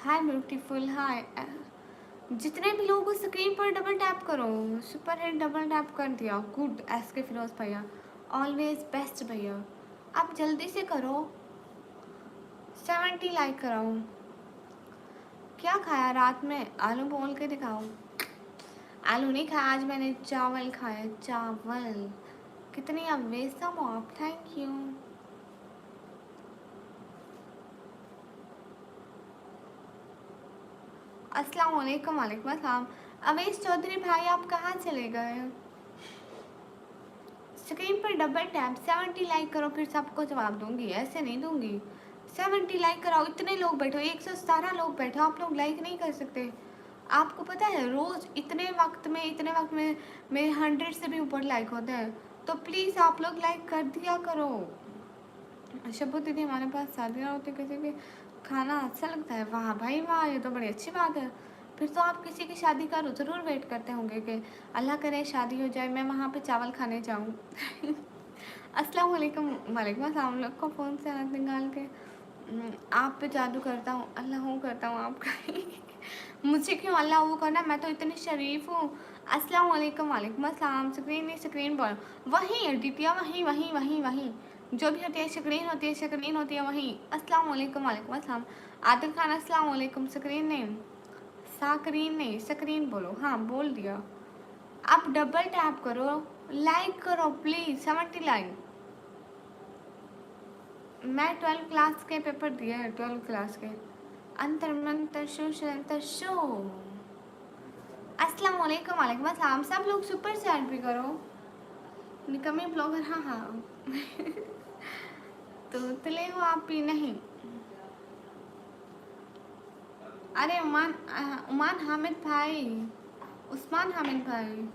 हाय ब्यूटीफुल हाय। जितने भी लोग स्क्रीन पर डबल टैप करो। सुपर हिट डबल टैप कर दिया, गुड। एस के फिरोज भैया ऑलवेज बेस्ट भैया। अब जल्दी से करो, 70 लाइक कराओ। क्या खाया रात में? आलू बोल के दिखाओ। आलू नहीं खाया आज मैंने, चावल खाया, चावल। कितनी अवेसम हो आप, थैंक यू। अस्सलाम वालेकुम, वालेकुम अस्सलाम। अवेश चौधरी भाई आप कहाँ चले गए? स्क्रीन पर डबल टैप, 70 लाइक करो, फिर सबको जवाब दूंगी, ऐसे नहीं दूंगी। 70 लाइक कराओ। इतने लोग बैठो, 117 लोग बैठो, आप लोग लाइक नहीं कर सकते? आपको पता है रोज इतने वक्त में मेरे 100 से भी ऊपर लाइक होते हैं। तो प्लीज़ आप लोग लाइक कर दिया करो। शब्बू दीदी हमारे पास शादियाँ होती किसी की खाना अच्छा लगता है? वाह भाई वाह, ये तो बड़ी अच्छी बात है। फिर तो आप किसी की शादी का ज़रूर वेट करते होंगे कि अल्लाह करे शादी हो जाए, मैं वहाँ पे चावल खाने जाऊँ। अस्सलाम वालेकुम। वालेकुम अस्सलाम। हम लोग को फ़ोन से हाथ निकाल के आप पे जादू करता हूँ, अल्लाह हूँ करता हूँ आपका। मुझे क्यों अल्लाह वो करना, मैं तो इतनी शरीफ हूँ। अस्सलाम वालेकुम। वालेकुम अस्सलाम। स्क्रीन नहीं, स्क्रीन बोल। वहीं एडिटिया, वहीं वहीं वहीं वहीं जो भी होती है स्क्रीन होती है, स्क्रीन होती है वहीं। अस्सलाम वालेकुम। वालेकुम अस्सलाम। आदिल खान अस्सलाम वालेकुम। स्क्रीन नहीं, साकरीन नहीं, स्क्रीन बोलो। हाँ बोल दिया। आप डबल टैप करो, लाइक करो प्लीज। 70 लाइक। मैं 12 क्लास के पेपर दिए हैं, 12 क्लास के। अंतर मंतर शो शंतर शो। अस्सलाम वालेकुम। वालेकुम अस्सलाम। सब लोग सुपर चैट भी करो। निकम्मे ब्लॉगर। हाँ हाँ। तो तले हो आप भी नहीं। अरे उमान, उमान हामिद भाई, उस्मान हामिद भाई।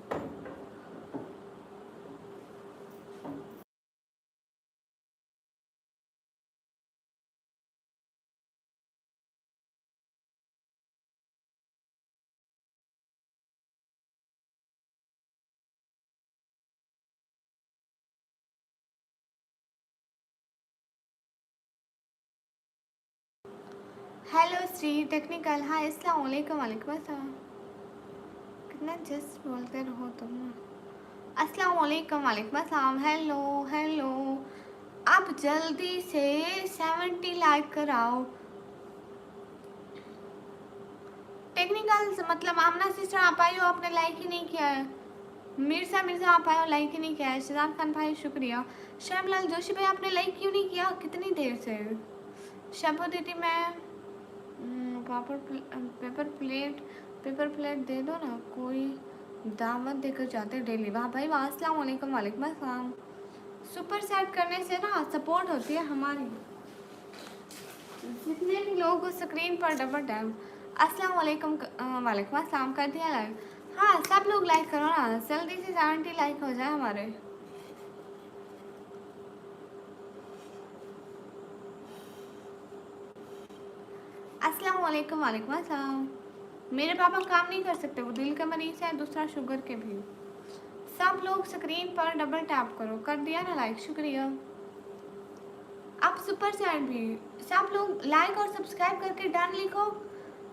Hello Shri technical. हाय अस्सलाम वालेकुम। वालेकुम अस्सलाम। कितना जस्ट बोलते रहो तुम। अस्सलाम वालेकुम। वालेकुम अस्सलाम। Hello hello. आप जल्दी से 70 लाइक कराओ। टेक्निकल मतलब आमना सिस्टर आप आई हो, आपने लाइक ही नहीं किया है। मिर्जा मिर्जा आप आए हो, लाइक ही नहीं किया है। शहजाद खान भाई शुक्रिया। श्यामलाल जोशी भाई आपने लाइक क्यों नहीं किया, कितनी देर से। शबो दीदी मैं पेपर प्लेट दे दो ना, कोई दावत देकर जाते डेली। वाह भाई वाह। अस्सलाम वालेकुम। वालेकुम अस्सलाम। सुपर सेट करने से ना सपोर्ट होती है हमारी। जितने भी लोगों को स्क्रीन पर डबल टैप। अस्सलाम वालेकुम। वालेकुम अस्सलाम कर दिया लाइक। हाँ सब लोग लाइक करो ना, जल्दी से 70 लाइक हो जाए हमारे। अस्सलाम वालेकुम। वालेकुम अस्सलाम। मेरे पापा काम नहीं कर सकते, वो दिल के मरीज है, दूसरा शुगर के भी। सब लोग स्क्रीन पर डबल टैप करो। कर दिया ना लाइक, शुक्रिया। आप सुपर चैट भी। सब लोग लाइक और सब्सक्राइब करके डन लिखो।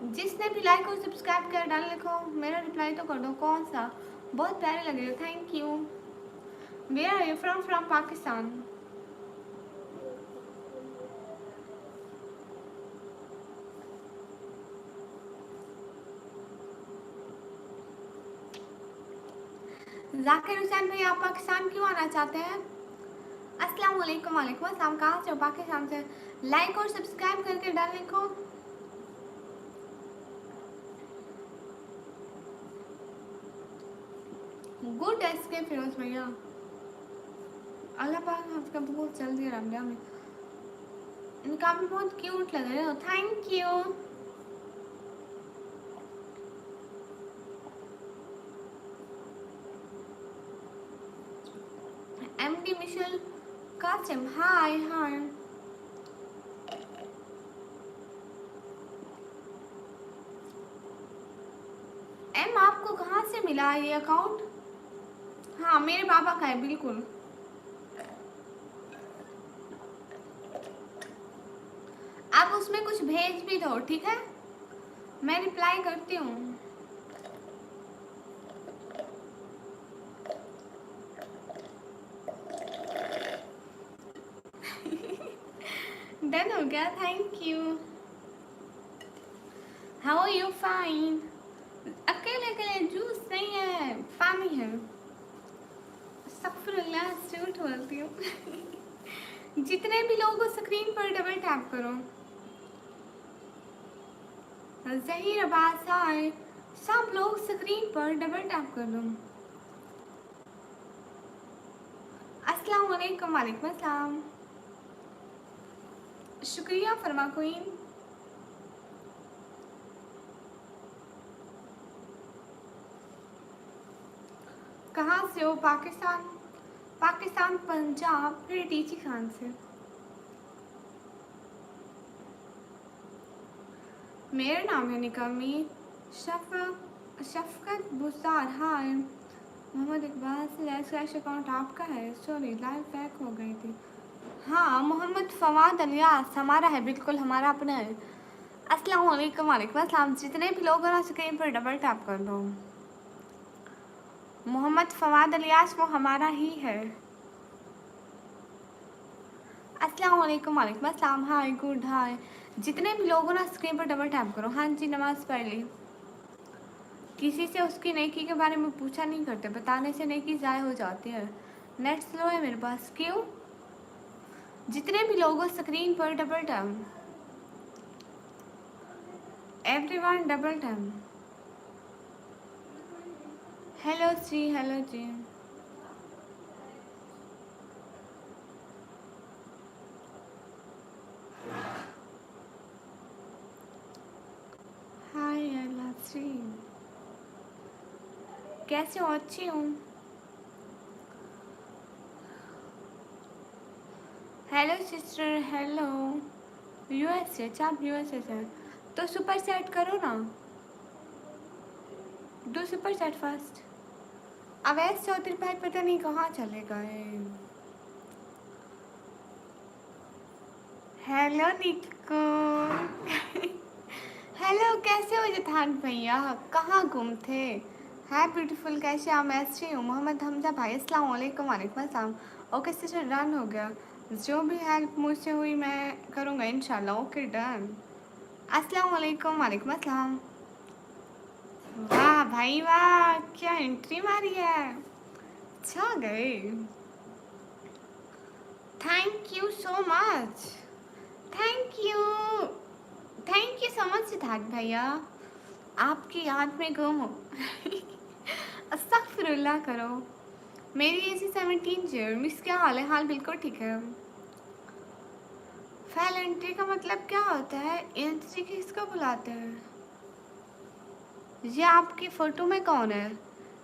जिसने भी लाइक और सब्सक्राइब किया डन लिखो। मेरा रिप्लाई तो कर दो। कौन सा, बहुत प्यारे लगे। Thank you. Where are you from? From Pakistan. Zakir Hussain भाई आप पाकिस्तान क्यों आना चाहते हैं? अस्सलाम वालेकुम। वालेकुम अस्सलाम। कहाँ से हो? पाकिस्तान से। लाइक और सब्सक्राइब करके डन लिखो। गुड एसके फिरोज भैया। अल्लाह पाक आपका बहुत जल्दी रमजान में। इनका भी बहुत क्यूट लग रहे हो। Thank you. MD Michelle Qasim. Hi hi. एम आपको कहाँ से मिला ये अकाउंट? हाँ मेरे पापा का है बिल्कुल। आप उसमें कुछ भेज भी दो, ठीक है, मैं रिप्लाई करती हूँ। डन हो गया। Thank you. How are you? Fine. अकेले अकेले जूस नहीं है, पानी है। अस्तगफिरुल्लाह, झूठ बोलती हूँ। जितने भी लोगों को स्क्रीन पर डबल टैप करो। जहीर अब्बास हाय। सब लोग स्क्रीन पर डबल टैप कर दो। अस्सलाम वालेकुम। वालेकुम अस्सलाम। शुक्रिया फरमा क्वीन। कहाँ से हो? पाकिस्तान। पाकिस्तान पंजाब, फिर टीची खान से। मेरा नाम है निकमी। शफकत बुसार हाय। मोहम्मद इकबाल से कैश अकाउंट आपका है? सॉरी, लाइव पैक हो गई थी। हाँ, मोहम्मद फवाद अलियास हमारा है, बिल्कुल हमारा अपना है। अस्सलाम वालेकुम। वालेकुम अस्सलाम। जितने भी लोग हैं ना स्क्रीन पर डबल टैप कर दो। मोहम्मद फवाद अलियास वो हमारा ही है। अस्सलाम वालेकुम। वालेकुम अस्सलाम। हाय, गुड, हाय। जितने भी लोग हैं ना स्क्रीन पर डबल टैप करो। हाँ जी, नमाज पढ़ ली। किसी से उसकी नेकी के बारे में पूछा नहीं करते, बताने से नेकी ज़ाय हो जाती है। नेट स्लो है मेरे पास, क्यों? जितने भी लोग हो स्क्रीन पर double tap, everyone double tap. Hello जी, हेलो जी। हाय लाची, कैसे हो? अच्छी हूँ। Hello sister, hello. यूएस से? अच्छा, आप यूएस से, तो सुपर सेट करो ना, डू सुपर सेट फर्स्ट। अवैध चौधरी भाई पता नहीं कहाँ चले गए। हेलो निको। हेलो, कैसे हो जथान भैया? कहाँ गुम थे? है ब्यूटीफुल, कैसे? आप? ऐसे हूँ मोहम्मद हमजा भाई। अस्सलाम वालेकुम। वालेकुम अस्सलाम। ओके सिस्टर, डन हो गया। जो भी हेल्प मुझसे हुई मैं करूँगा इंशाल्लाह। Okay, done. अस्सलाम वालेकुम। वालेकुम अस्सलाम। वाह भाई वाह, क्या एंट्री मारी है, छा गए। Thank you so much. Thank you. Thank you so much Siddharth भैया। आपकी याद में गुम हो। अस्तगफिरुल्लाह करो। मेरी एज 17 ईयर। मिस, क्या हाल है? हाल बिल्कुल ठीक है। फेल एंट्री का मतलब क्या होता है? एंट्री किसको बुलाते हैं? ये आपकी फ़ोटो में कौन है?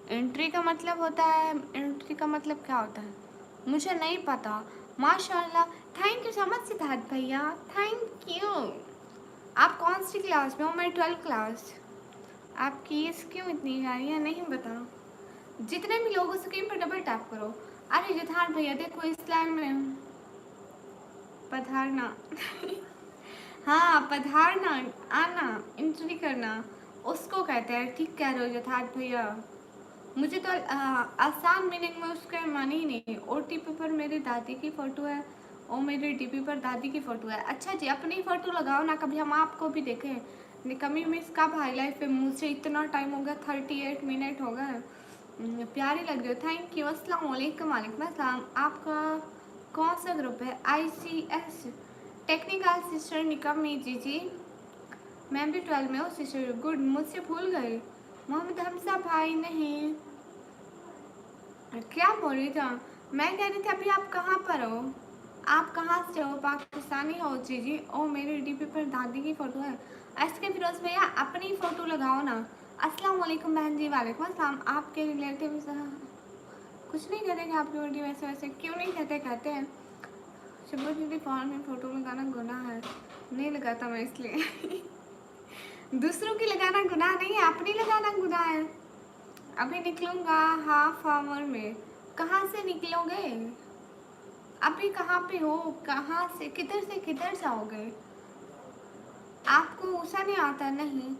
एंट्री का मतलब होता है, एंट्री का मतलब क्या होता है मुझे नहीं पता। माशाल्लाह। Thank you so much Siddharth भैया, थैंक यू। आप कौन सी क्लास में हो? मैं 12th क्लास। आपकी एज क्यों इतनी जा रही है? नहीं बता। जितने भी लोगों स्क्रीन पर डबल टैप करो। अरे सिद्धार्थ भैया देखो इस लाइन में पधारना। हाँ, पधारना, आना, एंट्री करना, उसको कहते हैं। ठीक कह रहे हो यथार्थ भैया। मुझे तो आसान मीनिंग में उसका माने ही नहीं। ओटीपी पर मेरी दादी की फ़ोटो है और मेरे डीपी पर दादी की फ़ोटो है। अच्छा जी, अपनी फ़ोटो लगाओ ना, कभी हम आपको भी देखें। निकमी मिस कब हाई लाइफ पे? मुझसे इतना टाइम हो गया, 38 मिनट हो गए। प्यारी लग रही हो, थैंक यू। अस्सलाम वालेकुम। वालेकुम अस्सलाम। आपका कौन सा ग्रुप है? ICS टेक्निकल सिस्टर निकमी जी जी। मैं भी 12 में हूँ सिस्टर। गुड, मुझसे भूल गए। मोहम्मद हमसा भाई नहीं, क्या बोल रही था? मैं कह रही थी अभी आप कहाँ पर हो? आप कहाँ से हो? पाकिस्तानी हो जी जी। ओ, मेरे डीपी पर दादी की फ़ोटो है। के फिरोज भैया अपनी फ़ोटो लगाओ ना। अस्सलाम वालेकुम बहन जी। वालेकुम अस्सलाम। आपके रिलेटिव कुछ नहीं कहते कि आपकी बेटी वैसे वैसे क्यों नहीं कहते? कहते हैं शब्बू दीदी फ़ोन में फ़ोटो लगाना गुनाह है। नहीं लगाता मैं इसलिए। दूसरों की लगाना गुनाह नहीं है, अपनी लगाना गुनाह है। अभी निकलूंगा हाफ आवर में। कहाँ से निकलोगे? अभी कहाँ पे हो? कहाँ से किधर जाओगे? आपको ऊषा नहीं आता? नहीं।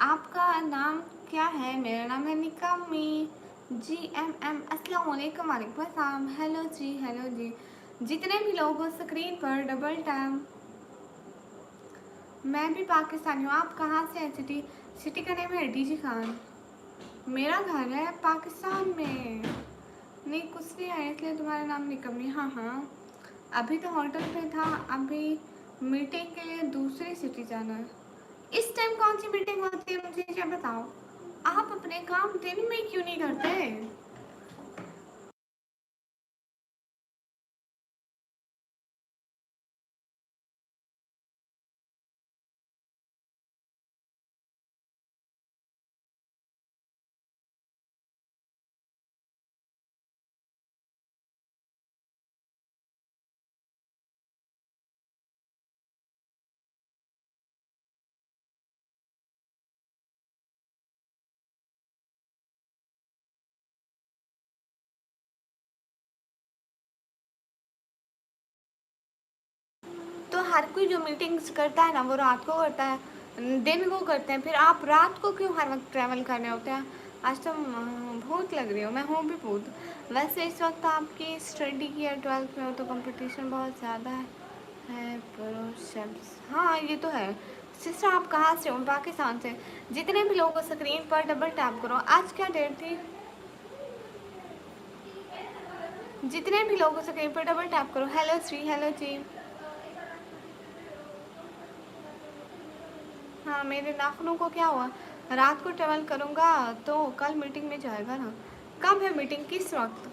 आपका नाम क्या है? मेरा नाम है निकामी। GMM। अस्सलाम वालेकुम। वालेकुम अस्सलाम। हेलो जी, हेलो जी। जितने भी लोग हो स्क्रीन पर डबल टैप। मैं भी पाकिस्तानी हूँ। आप कहाँ से हैं? सिटी? सिटी का नेम है डीजी खान। मेरा घर है पाकिस्तान में। नहीं कुछ नहीं है, इसलिए तुम्हारा नाम निकमी। हाँ हाँ, अभी तो होटल पे था, अभी मीटिंग के लिए दूसरी सिटी जाना है। इस टाइम कौन सी मीटिंग होती है मुझे क्या बताओ? आप अपने काम दिन में क्यों नहीं करते? हर कोई जो मीटिंग्स करता है ना वो रात को करता है, दिन को करते हैं, फिर आप रात को क्यों हर वक्त ट्रैवल करने होते हैं? आज तो भूत लग रही हो, मैं हूँ भी भूत। वैसे इस वक्त आपकी स्टडी की है, 12th में हो तो कंपटीशन बहुत ज़्यादा है पुरुष। हाँ ये तो है। सिस्टर आप कहाँ से हो? पाकिस्तान से। जितने भी लोगों स्क्रीन पर डबल टैप करो। आज क्या डेट थी? जितने भी लोगों स्क्रीन पर डबल टैप करो। हेलो श्री, हेलो जी। हाँ मेरे नाखूनों को क्या हुआ? रात को ट्रेवल करूँगा तो कल मीटिंग में जाएगा ना। कब है मीटिंग, किस वक्त?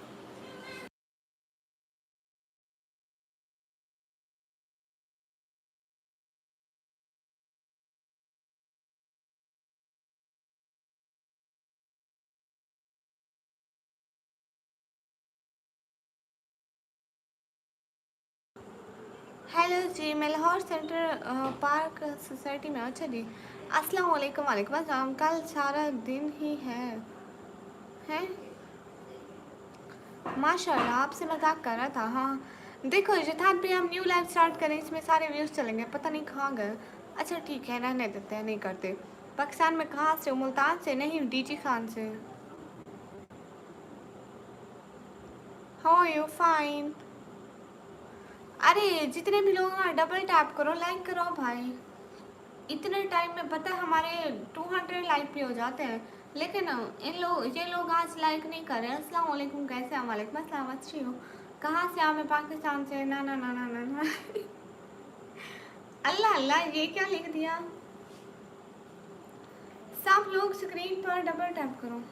हेलो जी, मैं लाहौर सेंटर पार्क सोसाइटी में। अच्छा जी, अस्सलाम वालेकुम। वालेकुम अस्सलाम। कल सारा दिन ही है माशाल्लाह। आपसे मजाक कर रहा था। हाँ देखो जितान पे हम न्यू लाइफ स्टार्ट करें, इसमें सारे व्यूज़ चलेंगे, पता नहीं कहाँ गए। अच्छा ठीक है, रहने देते हैं, नहीं करते। पाकिस्तान में कहाँ से हो? मुल्तान से? नहीं, डीजी खान से। How you? फाइन। अरे जितने भी लोग हैं डबल टैप करो, लाइक करो भाई। इतने टाइम में पता है हमारे 200 लाइक भी हो जाते हैं, लेकिन ये लोग आज लाइक नहीं कर रहे। अस्सलाम वालेकुम, कैसे हैं? वालेकुम अस्सलाम, अच्छी हो। कहाँ से? मैं पाकिस्तान से। ना ना ना ना ना ना अल्लाह अल्लाह, ये क्या लिख दिया? सब लोग स्क्रीन पर डबल टैप करो।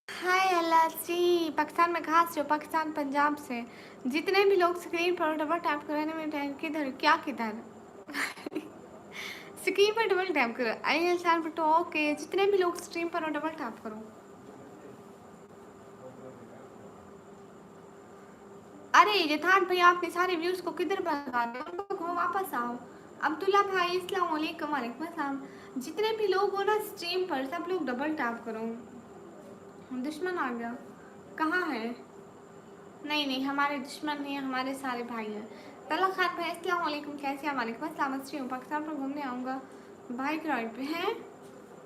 हाय अल्लाह जी, पाकिस्तान में कहाँ से हो? पाकिस्तान, पंजाब से। जितने भी लोग स्क्रीन पर डबल टैप कराने में टाइम किधर, क्या किधर स्क्रीन पर डबल टैप करो। आई एल शान बटो। ओके, जितने भी लोग स्क्रीन पर डबल टैप करो। अरे यथार्थ भाई, आपने सारे व्यूज को किधर भगा दिया? उन लोगों को वापस आओ। अब्दुल्ला भाई, अस्सलाम वालेकुम। वालेकुम अस्सलाम। जितने भी लोग हो ना स्ट्रीम पर, सब लोग डबल टैप करो। दुश्मन आ गया? कहाँ है? नहीं नहीं, हमारे दुश्मन नहीं है, हमारे सारे भाई हैं। तला खान भाई, अस्सलाम वालेकुम, कैसे हैं? वालेकुम अस्सलाम, अच्छी हूँ। पाकिस्तान पर घूमने आऊँगा। बाइक राइड पे हैं?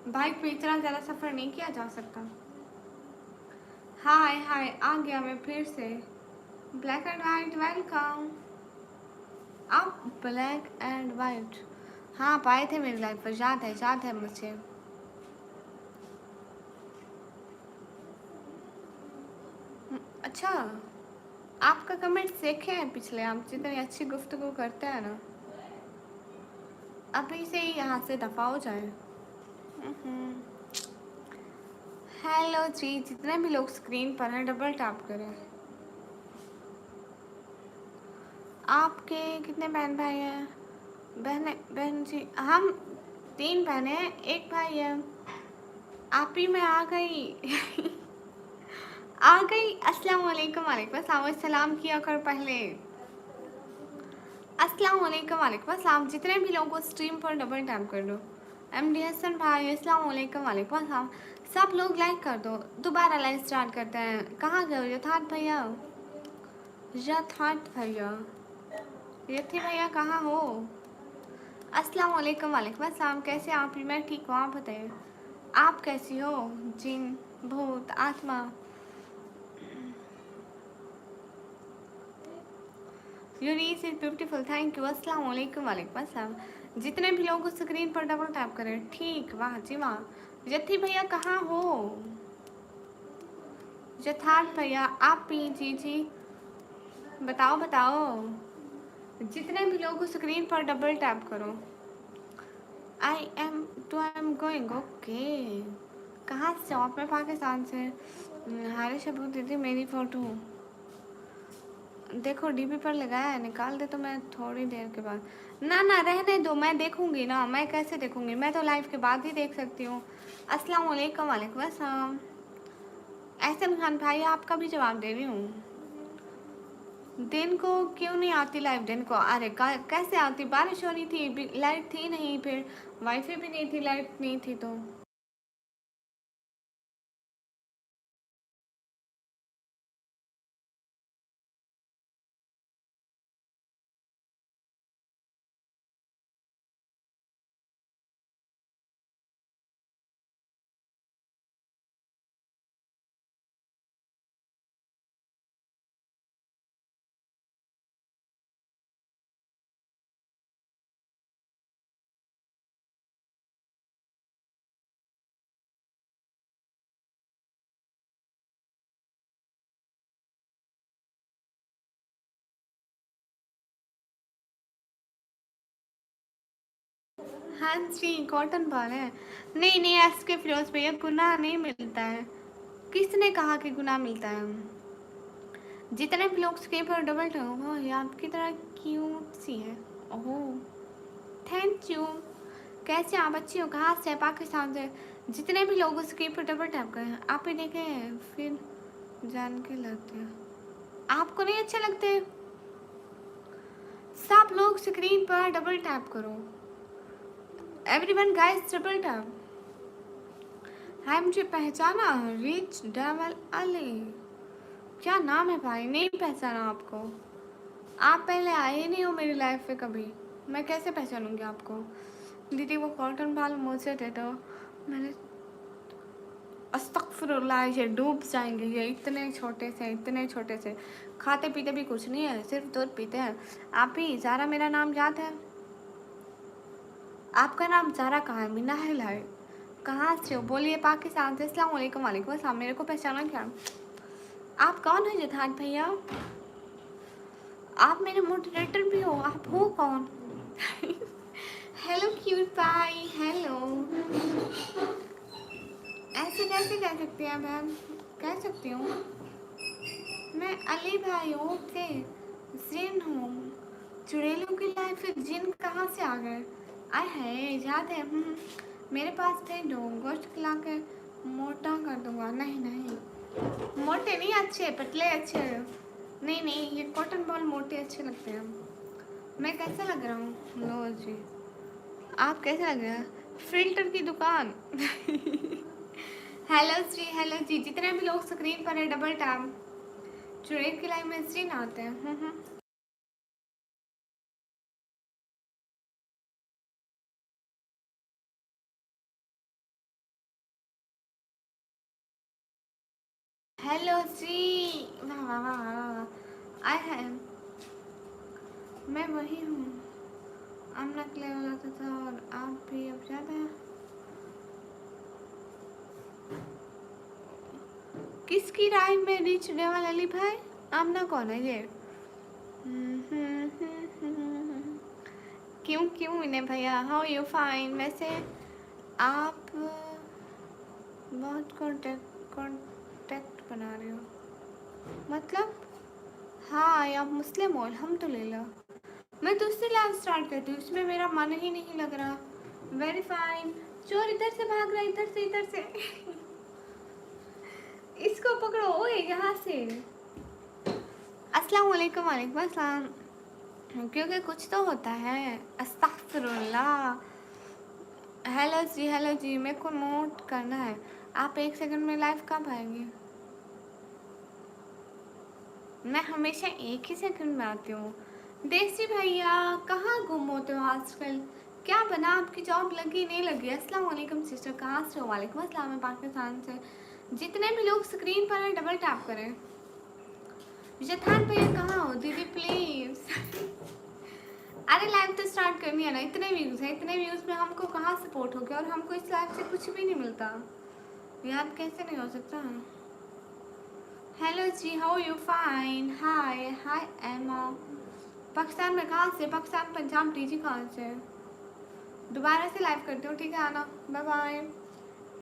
बाइक पे इतना ज़्यादा सफ़र नहीं किया जा सकता। हाय हाय, आ गया मैं फिर से। Black and white, welcome. आप ब्लैक एंड वाइट, हाँ पाए थे मेरी लाइफ पर, याद है मुझे। अच्छा, आपका कमेंट देखे हैं पिछले, आप जितनी अच्छी गुफ्तगू करते हैं ना, अभी से ही यहाँ से दफा हो जाए। हेलो जी, जितने भी लोग स्क्रीन पर हैं डबल टैप करें। आपके कितने बहन भाई हैं? बहन जी, हम 3 बहनें हैं, 1 भाई है। आप ही, मैं आ गई आ गई। अस्सलाम वालेकुम। वालेकुम अस्सलाम। सलाम किया कर पहले। अस्सलाम वालेकुम। वालेकुम अस्सलाम। जितने भी लोगों को स्ट्रीम पर डबल टैप कर दो। एमडी हसन भाई, अस्सलाम वालेकुम। वालेकुम अस्सलाम। सब लोग लाइक कर दो। दोबारा लाइव स्टार्ट करते हैं। कहाँ गए हो यथार्थ भैया? यथार्थ भैया, यथी भैया कहाँ हो? अस्सलाम वालेकुम। वालेकुम अस्सलाम। कैसे आप? मैं ठीक हूँ, आप बताइए आप कैसी हो? जिन, भूत, आत्मा। Your eyes is beautiful, thank you. अस्सलाम वालेकुम। वालेकुम अस्सलाम। जितने भी लोगों को स्क्रीन पर डबल टैप करें। ठीक, वाह जी वाह। जत्थी भैया कहाँ हो? यथार्थ भैया, आप भी? जी जी, बताओ बताओ। जितने भी लोग स्क्रीन पर डबल टैप करो। I am going okay. कहाँ से आप? मैं पाकिस्तान से। हारे शबू दीदी मेरी फ़ोटो देखो डीपी पर लगाया है, निकाल दे तो मैं थोड़ी देर के बाद। ना ना रहने दो, मैं देखूंगी ना। मैं कैसे देखूंगी? मैं तो लाइव के बाद ही देख सकती हूँ। अस्सलाम वालेकुम। वालेकुम अस्सलाम। एहसन खान भाई आपका भी जवाब दे रही हूँ। दिन को क्यों नहीं आती लाइव? दिन को अरे कैसे आती? बारिश हो रही थी, लाइट थी नहीं, फिर वाईफाई भी नहीं थी, लाइट नहीं थी तो। हाँ जी कॉटन बॉल है। नहीं नहीं, एस के फिरोज भैया गुनाह नहीं मिलता है। किसने कहा कि गुनाह मिलता है? जितने भी लोग स्केप और डबल टंग ये आपकी तरह क्यूट सी है। ओह थैंक यू। कैसे आप? अच्छी हो? कहाँ से? पाकिस्तान से। जितने भी लोग स्केप और डबल टैप करें, आप ही देखे हैं फिर जान के लगते हैं। आपको नहीं अच्छे लगते? सब लोग स्क्रीन पर डबल टैप करो। Everyone guys double tap. Hi मुझे पहचाना? Rich devil Ali. क्या नाम है भाई? नहीं पहचाना आपको। आप पहले आए नहीं हो मेरी लाइफ में कभी, मैं कैसे पहचानूंगी आपको? दीदी वो कॉटन बाल मुझसे दे दो। मैंने अस्तगफिरुल्लाह, ये डूब जाएंगे। ये इतने छोटे से, इतने छोटे से, खाते पीते भी कुछ नहीं है, सिर्फ दूध पीते हैं। आप ही ज़ारा, मेरा नाम याद है? आपका नाम ज़ारा कहाँ है? मीना है लाए। कहाँ से हो? बोलिए। पाकिस्तान से। अस्सलाम वालेकुम। वालेकुम अस्सलाम। मेरे को पहचाना क्या? आप कौन है जठान भैया? आप मेरे मोटिवेटर भी हो। आप हो कौन? हेलो क्यूट पाई। हेलो। ऐसे कैसे कह सकती हैं बहन? कह सकती हूँ। मैं अली भाई ओके। जिन हूँ। चुड़ैलों की लाइफ में जिन कहाँ से आ गए? आए है याद है। मेरे पास थे दो, गोश्त खिला के मोटा कर दूंगा। नहीं नहीं, मोटे नहीं अच्छे, पतले अच्छे। नहीं नहीं, ये कॉटन बॉल मोटे अच्छे लगते हैं। मैं कैसा लग रहा हूँ? लो जी। आप कैसे लग रहे हैं? फिल्टर की दुकान। हेलो श्री। हेलो जी। जितने भी लोग स्क्रीन पर है डबल टैप। चुड़ैल की लाइफ में श्री ना आते हैं। हेलो श्री। वाह वाह वाह वाह। आई है, मैं वही हूँ। हम नकले वाला था और आप भी अब ज़्यादा। किसकी राय में रिच डेवल अली भाई? आमना कौन है ये? क्यों क्यों इन्हें भैया? How you fine? वैसे आप बहुत कांटेक्ट बना रहे हो मतलब? हाँ आप मुस्लिम हो अल्हम्दुलिल्लाह। मैं तो उससे लाइव स्टार्ट करती हूँ, उसमें मेरा मन ही नहीं लग रहा। Very fine. चोर इधर से भाग रहा है, इधर से इधर से। इसको पकड़ो ओए यहाँ से। अस्सलाम वालेकुम। वालेकुम अस्सलाम। क्योंकि कुछ तो होता है। अस्तगफिरुल्लाह। हेलो जी। हेलो जी। मेरे को नोट करना है। आप 1 सेकंड में लाइव कब आएंगे? मैं हमेशा 1 ही सेकंड में आती हूँ। देसी भैया कहाँ गुम होते हो आजकल? क्या बना? आपकी जॉब लगी नहीं लगी? अस्सलाम वालेकुम सिस्टर, कहाँ से हो? वालेकुम अस्सलाम। मैं पाकिस्तान से। जितने भी लोग स्क्रीन पर हैं डबल टैप करें। जठान भैया कहाँ हो? दीदी प्लीज। अरे लाइव तो स्टार्ट करनी है ना। इतने व्यूज है, इतने व्यूज में हमको कहाँ सपोर्ट हो गया? और हमको इस लाइव से कुछ भी नहीं मिलता। याद कैसे नहीं हो सकता? हेलो जी। How you? Fine. Hi hi Emma. Pakistan में कहाँ से? पाकिस्तान पंजाब टीजी कहाँ से? दोबारा से लाइव करती हूँ, ठीक है आना, बाय बाय।